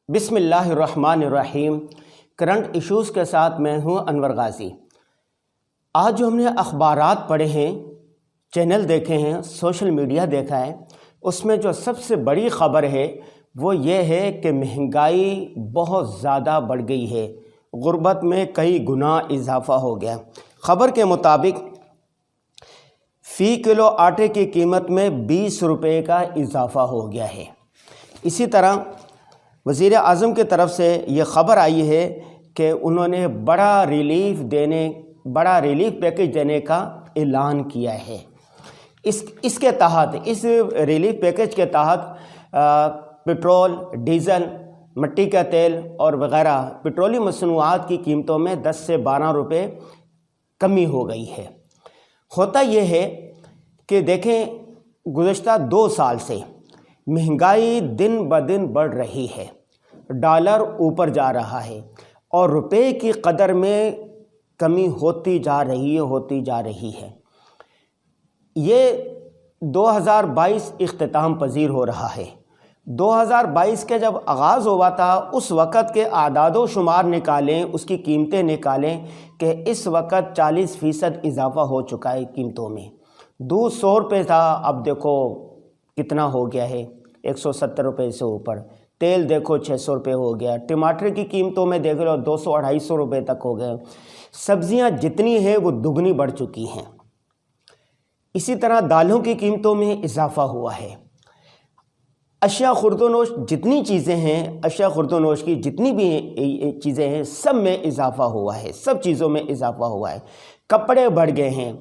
بسم اللہ الرحمن الرحیم۔ کرنٹ ایشوز کے ساتھ میں ہوں انور غازی۔ آج جو ہم نے اخبارات پڑھے ہیں، چینل دیکھے ہیں، سوشل میڈیا دیکھا ہے، اس میں جو سب سے بڑی خبر ہے وہ یہ ہے کہ مہنگائی بہت زیادہ بڑھ گئی ہے، غربت میں کئی گنا اضافہ ہو گیا۔ خبر کے مطابق فی کلو آٹے کی قیمت میں 20 روپے کا اضافہ ہو گیا ہے۔ اسی طرح وزیر اعظم کی طرف سے یہ خبر آئی ہے کہ انہوں نے بڑا ریلیف پیکیج دینے کا اعلان کیا ہے۔ اس کے تحت، اس ریلیف پیکیج کے تحت پٹرول، ڈیزل، مٹی کا تیل اور وغیرہ پیٹرولی مصنوعات کی قیمتوں میں 10 سے 12 روپے کمی ہو گئی ہے۔ ہوتا یہ ہے کہ دیکھیں، گزشتہ 2 سال سے مہنگائی دن بدن بڑھ رہی ہے، ڈالر اوپر جا رہا ہے اور روپے کی قدر میں کمی ہوتی جا رہی ہے۔ یہ 2022 اختتام پذیر ہو رہا ہے۔ 2022 کے جب آغاز ہوا تھا، اس وقت کے اعداد و شمار نکالیں، اس کی قیمتیں نکالیں کہ اس وقت 40% اضافہ ہو چکا ہے قیمتوں میں۔ دودھ 100 روپے تھا، اب دیکھو کتنا ہو گیا ہے، 170 روپے سے اوپر۔ تیل دیکھو 600 روپے ہو گیا۔ ٹماٹر کی قیمتوں میں دیکھ لو 200-250 روپے تک ہو گئے۔ سبزیاں جتنی ہیں وہ دگنی بڑھ چکی ہیں۔ اسی طرح دالوں کی قیمتوں میں اضافہ ہوا ہے۔ اشیاء خورد و نوش جتنی چیزیں ہیں، اشیاء خورد و نوش کی جتنی بھی چیزیں ہیں، سب میں اضافہ ہوا ہے، سب چیزوں میں اضافہ ہوا ہے۔ کپڑے بڑھ گئے ہیں،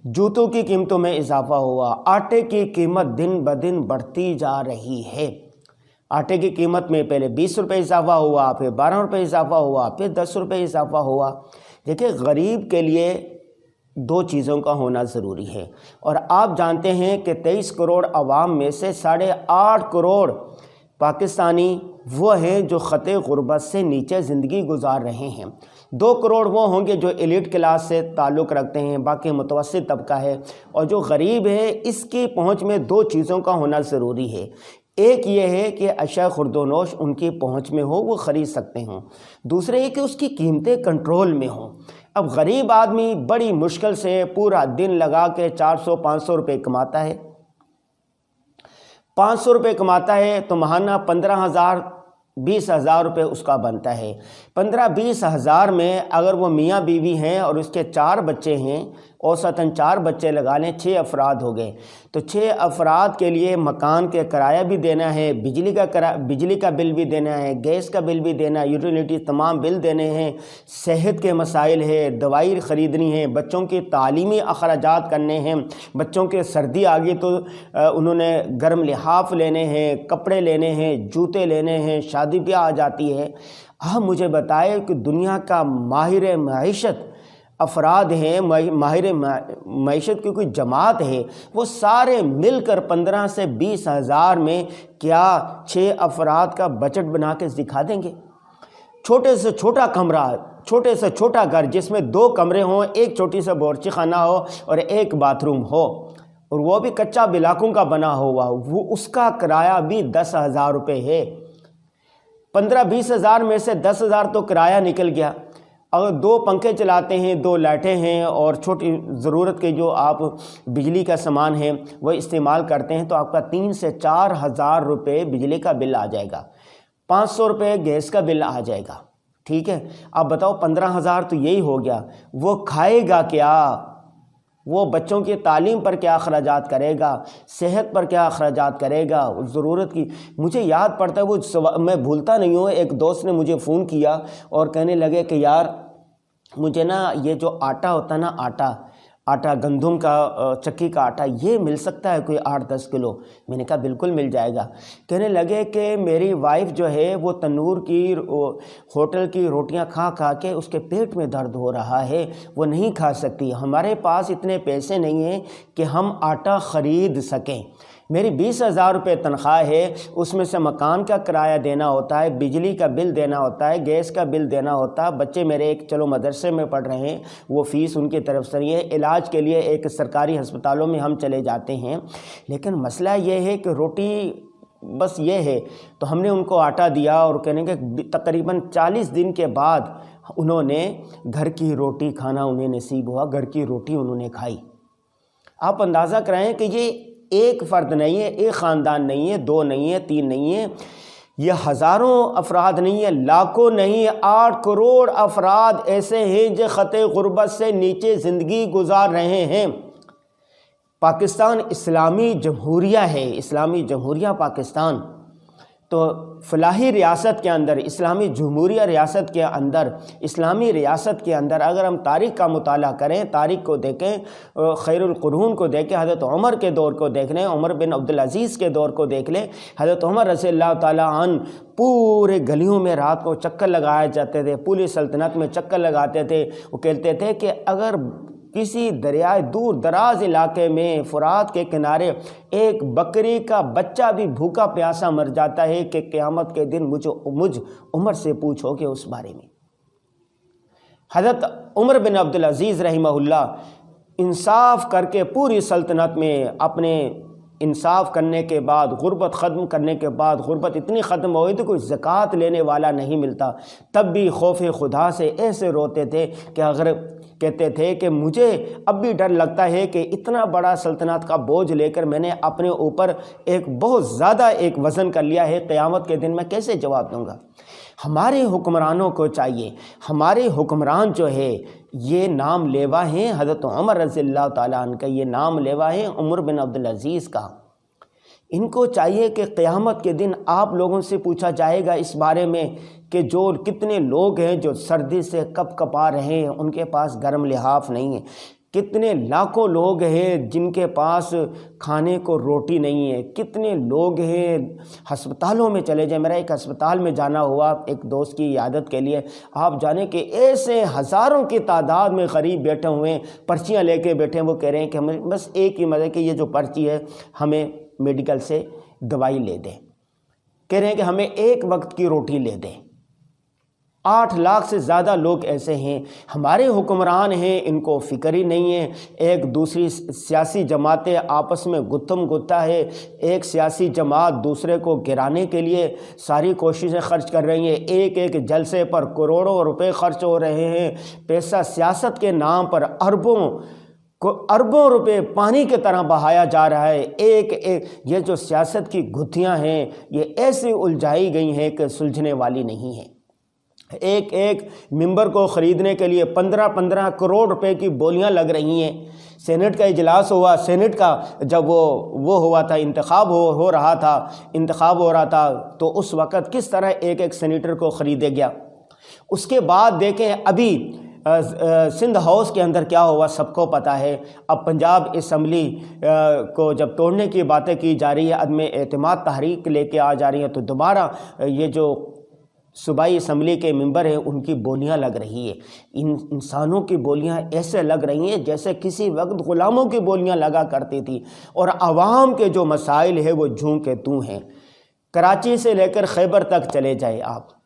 جوتوں کی قیمتوں میں اضافہ ہوا، آٹے کی قیمت دن بدن بڑھتی جا رہی ہے۔ آٹے کی قیمت میں پہلے 20 روپے اضافہ ہوا، پھر 12 روپے اضافہ ہوا، پھر 10 روپے اضافہ ہوا۔ دیکھیں، غریب کے لیے 2 چیزوں کا ہونا ضروری ہے، اور آپ جانتے ہیں کہ 23 کروڑ عوام میں سے 8.5 کروڑ پاکستانی وہ ہیں جو خط غربت سے نیچے زندگی گزار رہے ہیں۔ 2 کروڑ وہ ہوں گے جو ایلیٹ کلاس سے تعلق رکھتے ہیں، باقی متوسط طبقہ ہے، اور جو غریب ہے اس کی پہنچ میں 2 چیزوں کا ہونا ضروری ہے۔ ایک یہ ہے کہ اشیاء خورد و نوش ان کی پہنچ میں ہو، وہ خرید سکتے ہوں۔ دوسرے یہ کہ اس کی قیمتیں کنٹرول میں ہوں۔ اب غریب آدمی بڑی مشکل سے پورا دن لگا کے 400-500 روپے کماتا ہے، 500 روپے کماتا ہے تو ماہانہ 15,000-20,000 روپے اس کا بنتا ہے۔ 15-20 ہزار میں اگر وہ میاں بیوی ہیں اور اس کے 4 بچے ہیں، اوسطاً 4 بچے لگا لیں، 6 افراد ہو گئے، تو 6 افراد کے لیے مکان کے کرایہ بھی دینا ہے، بجلی کا بل بھی دینا ہے، گیس کا بل بھی دینا ہے، یوٹیلیٹی تمام بل دینے ہیں، صحت کے مسائل ہے، دوائی خریدنی ہے، بچوں کے تعلیمی اخراجات کرنے ہیں، بچوں کے سردی آ گئی تو انہوں نے گرم لحاف لینے ہیں، کپڑے لینے ہیں، جوتے لینے ہیں، شادی بیاہ آ جاتی ہے۔ آپ مجھے بتائیں کہ دنیا کا ماہر معیشت افراد ہیں، ماہر معیشت کی کوئی جماعت ہے، وہ سارے مل کر 15 سے 20 ہزار میں کیا 6 افراد کا بجٹ بنا کے دکھا دیں گے؟ چھوٹے سے چھوٹا کمرہ، چھوٹے سے چھوٹا گھر جس میں 2 کمرے ہوں، ایک چھوٹی سے باورچی خانہ ہو اور ایک باتھ روم ہو، اور وہ بھی کچا بلاکوں کا بنا ہوا، وہ اس کا کرایہ بھی 10,000 روپے ہے۔ 15-20 ہزار میں سے 10,000 تو کرایہ نکل گیا۔ اگر 2 پنکھے چلاتے ہیں، 2 لائٹیں ہیں اور چھوٹی ضرورت کے جو آپ بجلی کا سامان ہے وہ استعمال کرتے ہیں، تو آپ کا 3 سے 4 ہزار روپے بجلی کا بل آ جائے گا، 500 روپے گیس کا بل آ جائے گا۔ ٹھیک ہے، آپ بتاؤ 15,000 تو یہی ہو گیا۔ وہ کھائے گا کیا؟ وہ بچوں کی تعلیم پر کیا اخراجات کرے گا؟ صحت پر کیا اخراجات کرے گا؟ ضرورت کی مجھے یاد پڑتا ہے، وہ میں بھولتا نہیں ہوں، ایک دوست نے مجھے فون کیا اور کہنے لگے کہ یار مجھے نا یہ جو آٹا ہوتا ہے نا، آٹا گندم کا، چکی کا آٹا، یہ مل سکتا ہے کوئی 8-10 کلو؟ میں نے کہا بالکل مل جائے گا۔ کہنے لگے کہ میری وائف جو ہے وہ تنور کی ہوٹل کی روٹیاں کھا کھا کے اس کے پیٹ میں درد ہو رہا ہے، وہ نہیں کھا سکتی، ہمارے پاس اتنے پیسے نہیں ہیں کہ ہم آٹا خرید سکیں۔ میری 20,000 روپے تنخواہ ہے، اس میں سے مکان کا کرایہ دینا ہوتا ہے، بجلی کا بل دینا ہوتا ہے، گیس کا بل دینا ہوتا ہے، بچے میرے ایک چلو مدرسے میں پڑھ رہے ہیں، وہ فیس ان کی طرف سے نہیں ہے، علاج کے لیے ایک سرکاری ہسپتالوں میں ہم چلے جاتے ہیں۔ لیکن مسئلہ یہ ہے کہ روٹی بس یہ ہے۔ تو ہم نے ان کو آٹا دیا اور کہنے کہ تقریباً 40 دن کے بعد انہوں نے گھر کی روٹی کھانا انہیں نصیب ہوا، گھر کی روٹی انہوں نے کھائی۔ آپ اندازہ کرائیں کہ یہ ایک فرد نہیں ہے، ایک خاندان نہیں ہے، 2 نہیں ہے، 3 نہیں ہے، یہ ہزاروں افراد نہیں ہے، لاکھوں نہیں ہے، 8 کروڑ افراد ایسے ہیں جو خط غربت سے نیچے زندگی گزار رہے ہیں۔ پاکستان اسلامی جمہوریہ ہے، اسلامی جمہوریہ پاکستان، تو فلاحی ریاست کے اندر، اسلامی جمہوریہ ریاست کے اندر، اسلامی ریاست کے اندر اگر ہم تاریخ کا مطالعہ کریں، تاریخ کو دیکھیں، خیر القرون کو دیکھیں، حضرت عمر کے دور کو دیکھ لیں، عمر بن عبدالعزیز کے دور کو دیکھ لیں، حضرت عمر رضی اللہ تعالیٰ عنہ پورے گلیوں میں رات کو چکر لگائے جاتے تھے، پوری سلطنت میں چکر لگاتے تھے۔ وہ کہتے تھے کہ اگر کسی دریائے دور دراز علاقے میں فرات کے کنارے ایک بکری کا بچہ بھی بھوکا پیاسا مر جاتا ہے کہ قیامت کے دن مجھ عمر سے پوچھو کہ اس بارے میں۔ حضرت عمر بن عبدالعزیز رحمہ اللہ انصاف کر کے پوری سلطنت میں اپنے انصاف کرنے کے بعد، غربت ختم کرنے کے بعد، غربت اتنی ختم ہوئی تو کوئی زکوٰۃ لینے والا نہیں ملتا، تب بھی خوف خدا سے ایسے روتے تھے کہ اگر کہتے تھے کہ مجھے اب بھی ڈر لگتا ہے کہ اتنا بڑا سلطنت کا بوجھ لے کر میں نے اپنے اوپر ایک بہت زیادہ ایک وزن کر لیا ہے، قیامت کے دن میں کیسے جواب دوں گا۔ ہمارے حکمرانوں کو چاہیے، ہمارے حکمران جو ہے یہ نام لیوا ہیں حضرت عمر رضی اللہ تعالیٰ عنہ کا، یہ نام لیوا ہے عمر بن عبدالعزیز کا۔ ان کو چاہیے کہ قیامت کے دن آپ لوگوں سے پوچھا جائے گا اس بارے میں کہ جو کتنے لوگ ہیں جو سردی سے کپ کپا رہے ہیں، ان کے پاس گرم لحاف نہیں ہے، کتنے لاکھوں لوگ ہیں جن کے پاس کھانے کو روٹی نہیں ہے، کتنے لوگ ہیں ہسپتالوں میں چلے جائیں۔ میرا ایک ہسپتال میں جانا ہوا ایک دوست کی عیادت کے لیے، آپ جانے کہ ایسے ہزاروں کی تعداد میں غریب بیٹھے ہوئے ہیں، پرچیاں لے کے بیٹھے ہیں، وہ کہہ رہے ہیں کہ ہمیں بس ایک ہی مزہ کہ یہ جو پرچی ہے ہمیں میڈیکل سے دوائی لے دیں، کہہ رہے ہیں کہ ہمیں ایک وقت کی روٹی لے دیں۔ 8 لاکھ سے زیادہ لوگ ایسے ہیں، ہمارے حکمران ہیں، ان کو فکر ہی نہیں ہے۔ ایک دوسری سیاسی جماعتیں آپس میں گتھم گتھا ہے، ایک سیاسی جماعت دوسرے کو گرانے کے لیے ساری کوششیں خرچ کر رہی ہیں، ایک ایک جلسے پر کروڑوں روپے خرچ ہو رہے ہیں، پیسہ سیاست کے نام پر اربوں روپے پانی کی طرح بہایا جا رہا ہے۔ ایک یہ جو سیاست کی گتھیاں ہیں یہ ایسی الجھائی گئی ہیں کہ سلجھنے والی نہیں ہیں۔ ایک ایک ممبر کو خریدنے کے لیے 15 کروڑ روپے کی بولیاں لگ رہی ہیں۔ سینٹ کا اجلاس ہوا، سینٹ کا جب وہ ہوا تھا، انتخاب ہو رہا تھا تو اس وقت کس طرح ایک ایک سینیٹر کو خریدے گیا۔ اس کے بعد دیکھیں ابھی سندھ ہاؤس کے اندر کیا ہوا سب کو پتہ ہے۔ اب پنجاب اسمبلی کو جب توڑنے کی باتیں کی جا رہی ہے، عدم اعتماد تحریک لے کے آ جا رہی ہے، تو دوبارہ یہ جو صوبائی اسمبلی کے ممبر ہیں ان کی بولیاں لگ رہی ہے۔ انسانوں کی بولیاں ایسے لگ رہی ہیں جیسے کسی وقت غلاموں کی بولیاں لگا کرتی تھی، اور عوام کے جو مسائل ہیں وہ جوں کے توں ہیں۔ کراچی سے لے کر خیبر تک چلے جائیں، آپ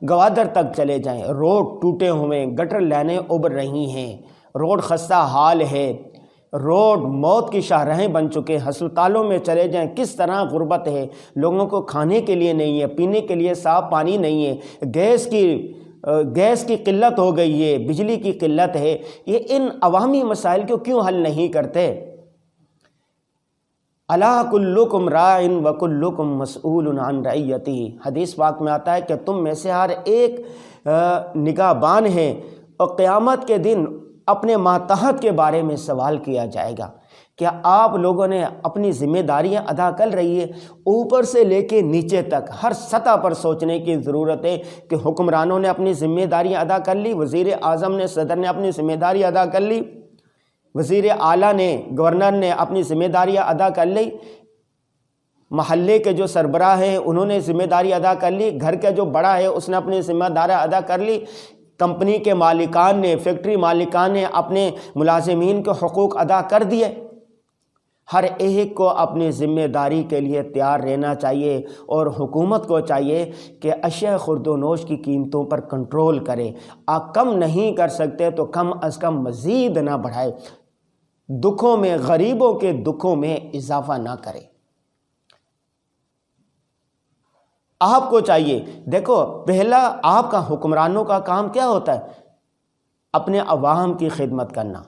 گوادر تک چلے جائیں، روڈ ٹوٹے ہوئے، گٹر لائنیں ابھر رہی ہیں، روڈ خستہ حال ہے، روڈ موت کی شاہراہیں بن چکے، ہسپتالوں میں چلے جائیں کس طرح غربت ہے، لوگوں کو کھانے کے لیے نہیں ہے، پینے کے لیے صاف پانی نہیں ہے، گیس کی قلت ہو گئی ہے، بجلی کی قلت ہے۔ یہ ان عوامی مسائل کو کیوں حل نہیں کرتے؟ الا کلکم راع وکلکم مسئول عن رعیتہ، حدیث پاک میں آتا ہے کہ تم میں سے ہر ایک نگہبان ہے اور قیامت کے دن اپنے ماتحت کے بارے میں سوال کیا جائے گا۔ کیا آپ لوگوں نے اپنی ذمہ داریاں ادا کر رہی ہے؟ اوپر سے لے کے نیچے تک ہر سطح پر سوچنے کی ضرورت ہے کہ حکمرانوں نے اپنی ذمہ داریاں ادا کر لی، وزیر اعظم نے، صدر نے اپنی ذمہ داری ادا کر لی، وزیر اعلیٰ نے، گورنر نے اپنی ذمہ داریاں ادا کر لی، محلے کے جو سربراہ ہیں انہوں نے ذمہ داری ادا کر لی، گھر کا جو بڑا ہے اس نے اپنی ذمہ داری ادا کر لی، کمپنی کے مالکان نے، فیکٹری مالکان نے اپنے ملازمین کے حقوق ادا کر دیے۔ ہر ایک کو اپنی ذمہ داری کے لیے تیار رہنا چاہیے، اور حکومت کو چاہیے کہ اشیاء خرد و نوش کی قیمتوں پر کنٹرول کرے۔ آپ کم نہیں کر سکتے تو کم از کم مزید نہ بڑھائے، دکھوں میں، غریبوں کے دکھوں میں اضافہ نہ کرے۔ آپ کو چاہیے، دیکھو پہلا آپ کا حکمرانوں کا کام کیا ہوتا ہے؟ اپنے عوام کی خدمت کرنا۔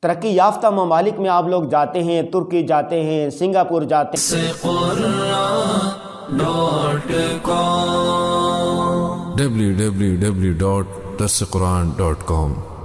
ترقی یافتہ ممالک میں آپ لوگ جاتے ہیں، ترکی جاتے ہیں، سنگاپور جاتے ہیں، www.dasquran.com